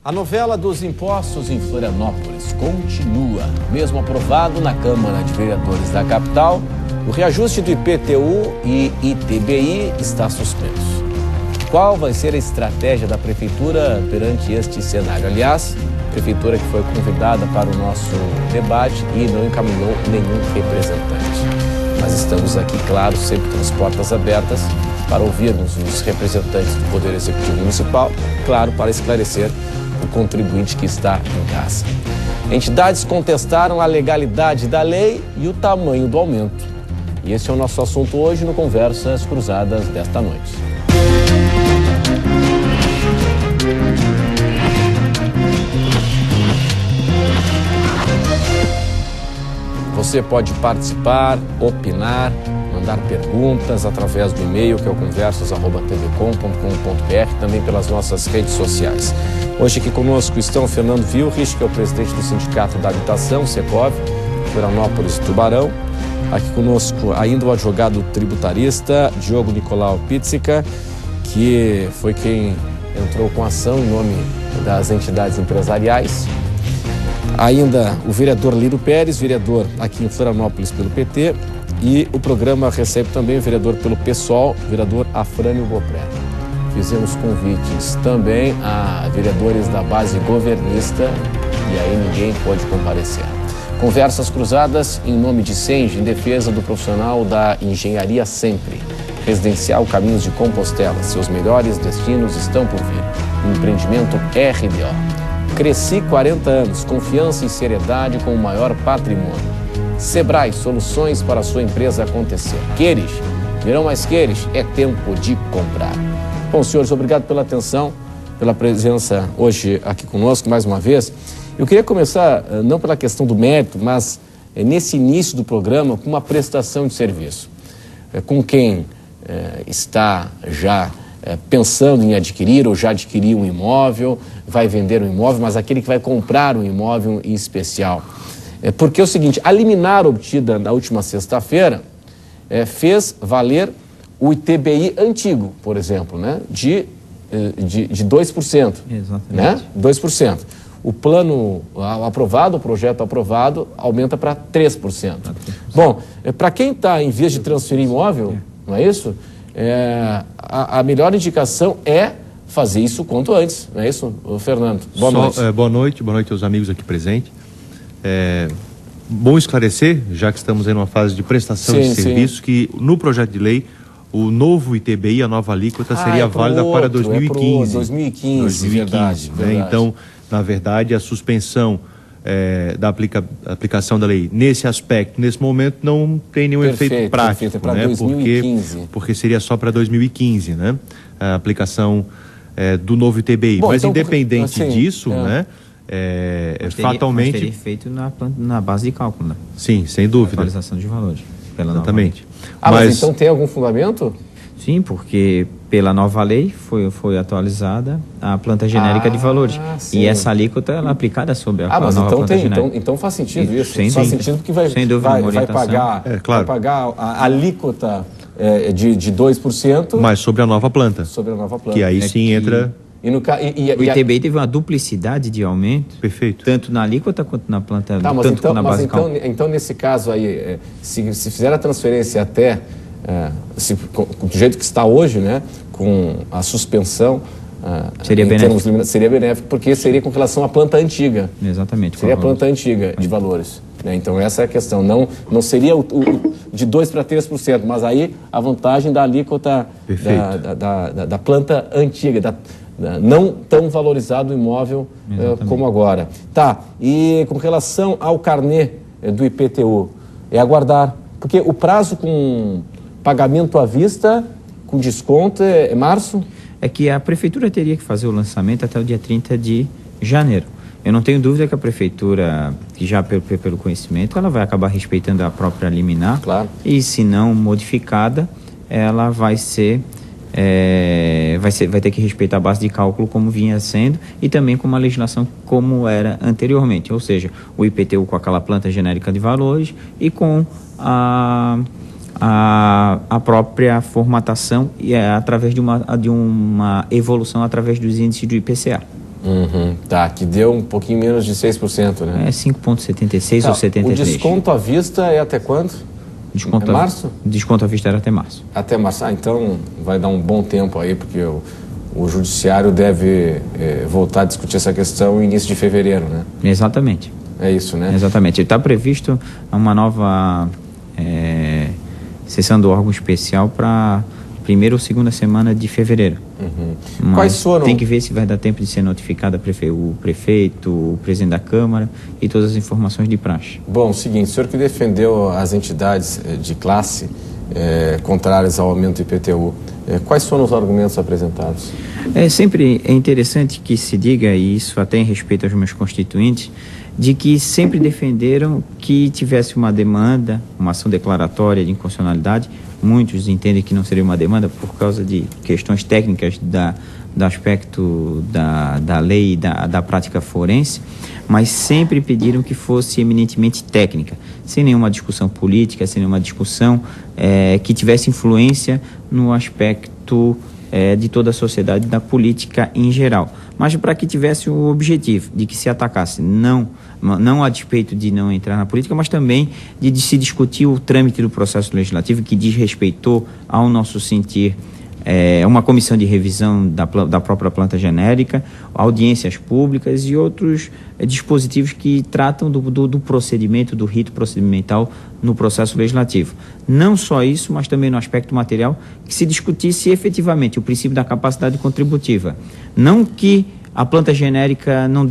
A novela dos impostos em Florianópolis continua. Mesmo aprovado na Câmara de Vereadores da capital, o reajuste do IPTU e ITBI está suspenso. Qual vai ser a estratégia da Prefeitura perante este cenário? Aliás, a Prefeitura que foi convidada para o nosso debate e não encaminhou nenhum representante. Mas estamos aqui, claro, sempre com as portas abertas para ouvirmos os representantes do Poder Executivo Municipal, claro, para esclarecer o contribuinte que está em casa. Entidades contestaram a legalidade da lei e o tamanho do aumento. E esse é o nosso assunto hoje no Conversas Cruzadas desta noite. Você pode participar, opinar, mandar perguntas através do e-mail que é o conversas@tvcom.com.br, também pelas nossas redes sociais. Hoje aqui conosco estão Fernando Vilrich, que é o presidente do Sindicato da Habitação, Secov, Florianópolis Tubarão. Aqui conosco ainda o advogado tributarista Diogo Nicolau Pizzica, que foi quem entrou com ação em nome das entidades empresariais. Ainda o vereador Lírio Pérez, vereador aqui em Florianópolis pelo PT, e o programa recebe também o vereador pelo PSOL, vereador Afrânio Bopré. Fizemos convites também a vereadores da base governista e aí ninguém pode comparecer. Conversas cruzadas em nome de Senge, em defesa do profissional da engenharia sempre. Residencial Caminhos de Compostela, seus melhores destinos estão por vir. Empreendimento RDO. Cresci 40 anos, confiança e seriedade com o maior patrimônio. Sebrae, soluções para a sua empresa acontecer. Queres? Virão mais queres? É tempo de comprar. Bom, senhores, obrigado pela atenção, pela presença hoje aqui conosco mais uma vez. Eu queria começar, não pela questão do mérito, mas nesse início do programa, com uma prestação de serviço. Com quem está já pensando em adquirir ou já adquiriu um imóvel, vai vender um imóvel, mas aquele que vai comprar um imóvel em especial. Porque é o seguinte, a liminar obtida na última sexta-feira fez valer o ITBI antigo, por exemplo, né? de 2%. Exatamente. Né? 2%. O plano aprovado, o projeto aprovado, aumenta para 3%. Bom, para quem está em vias de transferir imóvel, não é isso? A melhor indicação é fazer isso quanto antes, não é isso, Fernando? Boa noite. Boa noite aos amigos aqui presentes. Bom esclarecer, já que estamos em uma fase de prestação de serviço, que no projeto de lei, o novo ITBI, a nova alíquota, seria válida para 2015. 2015, verdade. Então, na verdade, a suspensão da aplicação da lei nesse aspecto, nesse momento, não tem nenhum efeito prático, para 2015. Porque seria só para 2015, né? A aplicação do novo ITBI. Bom, mas então, independente disso, né? Fatalmente... Mas teria feito na base de cálculo, né? Sim, sem dúvida. Atualização de valores. Exatamente. Mas então tem algum fundamento? Sim, porque pela nova lei foi atualizada a planta genérica de valores. Sim. E essa alíquota ela é aplicada sobre a nova planta genérica. Então faz sentido isso. Faz sentido porque vai pagar a alíquota de 2%. Mas sobre a nova planta. Sobre a nova planta. Que aí sim entra... O ITBI teve uma duplicidade de aumento. Perfeito. Tanto na alíquota quanto na planta, quanto na base cálculo. Então, nesse caso aí, se fizer a transferência até, do jeito que está hoje, né, com a suspensão, seria benéfico. Seria benéfico, porque seria com relação à planta antiga. Exatamente. Seria a planta antiga de valores. Né? Então, essa é a questão. Não seria de 2% para 3%, mas aí a vantagem da alíquota da planta antiga, não tão valorizado o imóvel como agora. Tá, e com relação ao carnê do IPTU, é aguardar, porque o prazo com pagamento à vista, com desconto, é março? É que a Prefeitura teria que fazer o lançamento até o dia 30 de janeiro. Eu não tenho dúvida que a Prefeitura, que já pelo conhecimento, ela vai acabar respeitando a própria liminar. Claro. E se não modificada, ela vai ter que respeitar a base de cálculo como vinha sendo e também com uma legislação como era anteriormente, ou seja, o IPTU com aquela planta genérica de valores e com a própria formatação e através de uma evolução através dos índices do IPCA. Tá, que deu um pouquinho menos de 6%, né? É 5,76 ou 73%. O desconto à vista é até quando? Desconto março? Desconto à vista era até março. Até março. Então vai dar um bom tempo aí, porque o judiciário deve voltar a discutir essa questão no início de fevereiro, né? Exatamente. É isso, né? Exatamente. Está previsto uma nova sessão do órgão especial para primeira ou segunda semana de fevereiro. Quais foram? Tem que ver se vai dar tempo de ser notificado o prefeito, o presidente da Câmara e todas as informações de praxe. Bom, seguinte, o senhor que defendeu as entidades de classe contrárias ao aumento do IPTU, quais foram os argumentos apresentados? Sempre é interessante que se diga, e isso até em respeito aos meus constituintes, de que sempre defenderam que tivesse uma demanda, uma ação declaratória de inconstitucionalidade. Muitos entendem que não seria uma demanda por causa de questões técnicas do aspecto da lei e da prática forense, mas sempre pediram que fosse eminentemente técnica, sem nenhuma discussão política, sem nenhuma discussão que tivesse influência no aspecto de toda a sociedade, da política em geral, mas para que tivesse o objetivo de que se atacasse não a despeito de não entrar na política, mas também de se discutir o trâmite do processo legislativo, que desrespeitou, ao nosso sentir, uma comissão de revisão da própria planta genérica, audiências públicas e outros dispositivos que tratam do procedimento, do rito procedimental no processo legislativo. Não só isso, mas também no aspecto material, que se discutisse efetivamente o princípio da capacidade contributiva. Não que a planta genérica não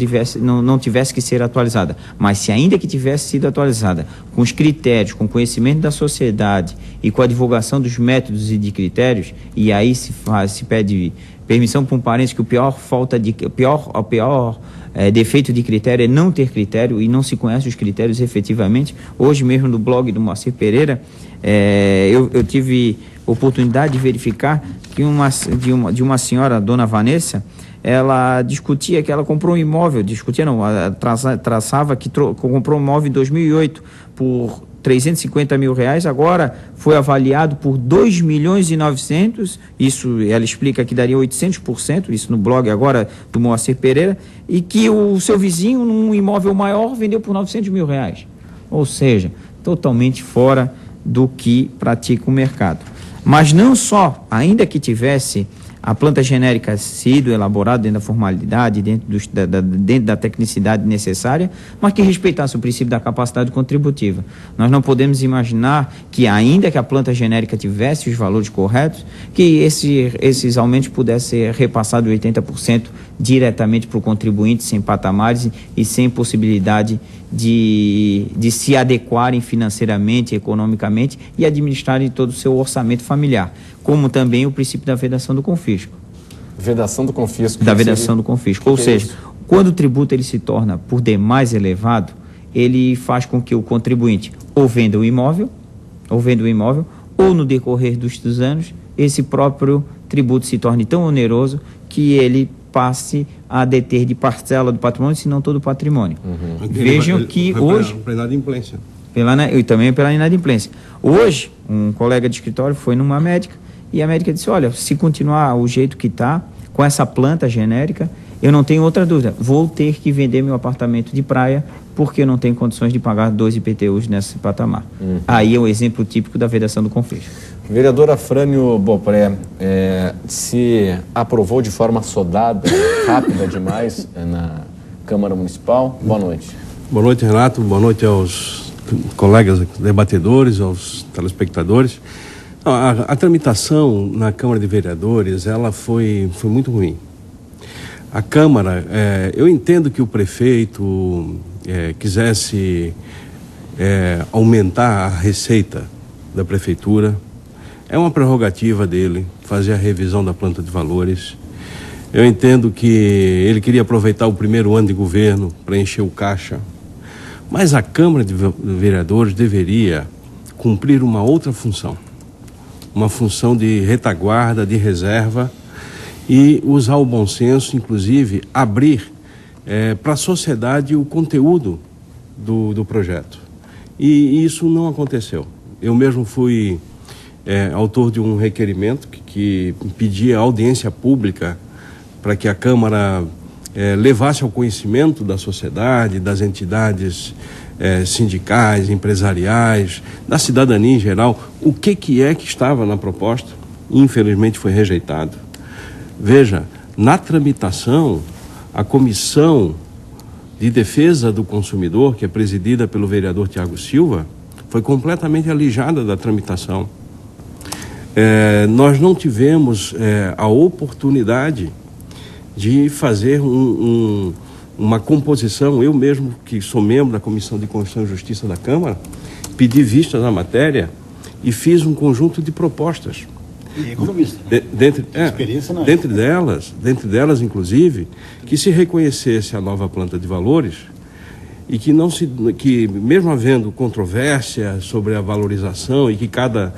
tivesse que ser atualizada, mas se ainda que tivesse sido atualizada, com os critérios, com o conhecimento da sociedade e com a divulgação dos métodos e de critérios, e aí se pede permissão para um parente que o pior defeito de critério é não ter critério e não se conhece os critérios efetivamente. Hoje mesmo no blog do Moacir Pereira, eu tive oportunidade de verificar que de uma senhora, a dona Vanessa, ela discutia que ela comprou um imóvel, traçava que comprou um imóvel em 2008 por 350 mil reais, agora foi avaliado por 2.900.000, isso ela explica que daria 800%, isso no blog agora do Moacir Pereira, e que o seu vizinho, num imóvel maior, vendeu por 900 mil reais. Ou seja, totalmente fora do que pratica o mercado. Mas não só, ainda que tivesse a planta genérica sido elaborada dentro da formalidade, dentro da tecnicidade necessária, mas que respeitasse o princípio da capacidade contributiva. Nós não podemos imaginar que, ainda que a planta genérica tivesse os valores corretos, que esses aumentos pudessem ser repassados 80% diretamente para o contribuinte, sem patamares e sem possibilidade de se adequarem financeiramente, economicamente e administrarem todo o seu orçamento familiar, como também o princípio da vedação do confisco. Vedação do confisco. Da vedação do confisco. Ou seja, quando o tributo ele se torna por demais elevado, ele faz com que o contribuinte ou venda o imóvel, ou no decorrer dos anos, esse próprio tributo se torne tão oneroso que ele passe a deter de parcela do patrimônio, se não todo o patrimônio. Vejam que hoje... Pela inadimplência. E também pela inadimplência. Hoje, um colega de escritório foi numa médica e a médica disse, olha, se continuar o jeito que está, com essa planta genérica, eu não tenho outra dúvida, vou ter que vender meu apartamento de praia porque eu não tenho condições de pagar 2 IPTUs nesse patamar. Aí é um exemplo típico da vedação do confisco. Vereador Afrânio Bopré, se aprovou de forma sodada, rápida demais na Câmara Municipal. Boa noite. Boa noite, Renato. Boa noite aos colegas debatedores, aos telespectadores. A tramitação na Câmara de Vereadores, ela foi muito ruim. A Câmara, eu entendo que o prefeito quisesse aumentar a receita da prefeitura. É uma prerrogativa dele fazer a revisão da planta de valores. Eu entendo que ele queria aproveitar o primeiro ano de governo para encher o caixa. Mas a Câmara de Vereadores deveria cumprir uma outra função. Uma função de retaguarda, de reserva e usar o bom senso, inclusive abrir para a sociedade o conteúdo do projeto. E isso não aconteceu. Eu mesmo fui autor de um requerimento que pedia audiência pública para que a Câmara levasse ao conhecimento da sociedade, das entidades sindicais, empresariais, da cidadania em geral, o que é que estava na proposta. Infelizmente foi rejeitado. Veja, na tramitação, a Comissão de Defesa do Consumidor, que é presidida pelo vereador Tiago Silva, foi completamente alijada da tramitação. Nós não tivemos a oportunidade de fazer uma composição. Eu mesmo, que sou membro da Comissão de Constituição e Justiça da Câmara, pedi vista na matéria e fiz um conjunto de propostas. E economista, né? Dentre delas, inclusive, que se reconhecesse a nova planta de valores e que mesmo havendo controvérsia sobre a valorização e que cada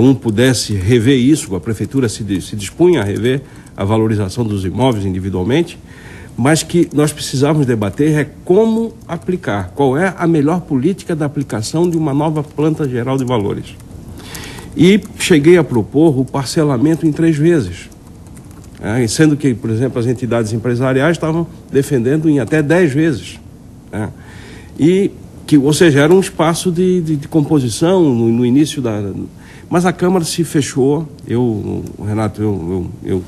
um pudesse rever isso, a prefeitura se dispunha a rever a valorização dos imóveis individualmente, mas que nós precisávamos debater como aplicar, qual é a melhor política da aplicação de uma nova planta geral de valores. E cheguei a propor o parcelamento em 3 vezes, sendo que, por exemplo, as entidades empresariais estavam defendendo em até 10 vezes. Ou seja, era um espaço de composição no início da... Mas a Câmara se fechou. Renato, eu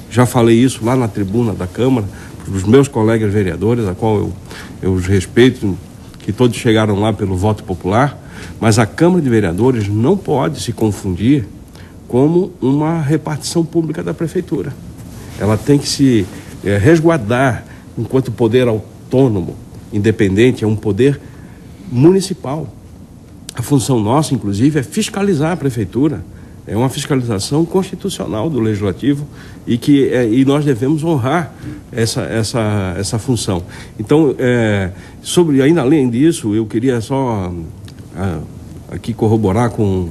já falei isso lá na tribuna da Câmara, para os meus colegas vereadores, a qual eu os respeito, que todos chegaram lá pelo voto popular, mas a Câmara de Vereadores não pode se confundir como uma repartição pública da Prefeitura. Ela tem que se resguardar enquanto poder autônomo, independente, é um poder municipal. A função nossa, inclusive, é fiscalizar a Prefeitura. É uma fiscalização constitucional do Legislativo e nós devemos honrar essa função. Então, ainda além disso, eu queria só aqui corroborar com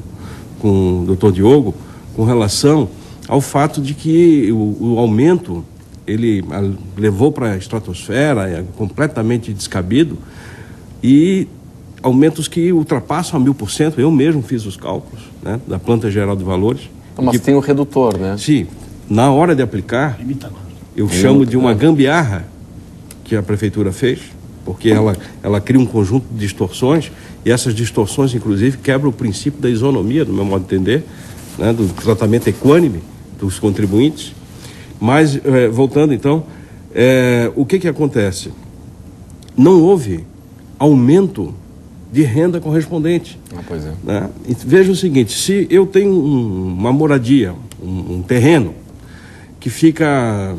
o doutor Diogo com relação ao fato de que o aumento ele levou para a estratosfera, é completamente descabido, e aumentos que ultrapassam a 1000%. Eu mesmo fiz os cálculos, né, da planta geral de valores. Mas tem o redutor, né? Sim, na hora de aplicar, eu chamo de uma gambiarra que a Prefeitura fez, porque ela cria um conjunto de distorções, e essas distorções, inclusive, quebram o princípio da isonomia, do meu modo de entender, né, do tratamento equânime dos contribuintes. Mas, voltando então, o que acontece? Não houve aumento de renda correspondente. Pois é. Né? E veja o seguinte, se eu tenho uma moradia, um terreno, que fica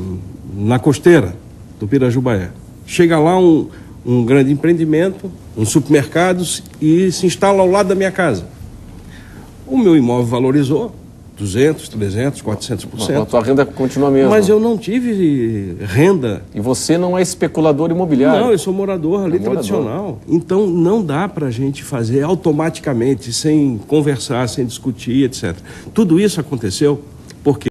na costeira do Pirajubaé, chega lá um grande empreendimento, um supermercado, e se instala ao lado da minha casa. O meu imóvel valorizou 200%, 300%, 400%. A tua renda continua a mesma. Mas eu não tive renda. E você não é especulador imobiliário? Não, eu sou morador ali tradicional. Então não dá para a gente fazer automaticamente, sem conversar, sem discutir, etc. Tudo isso aconteceu porque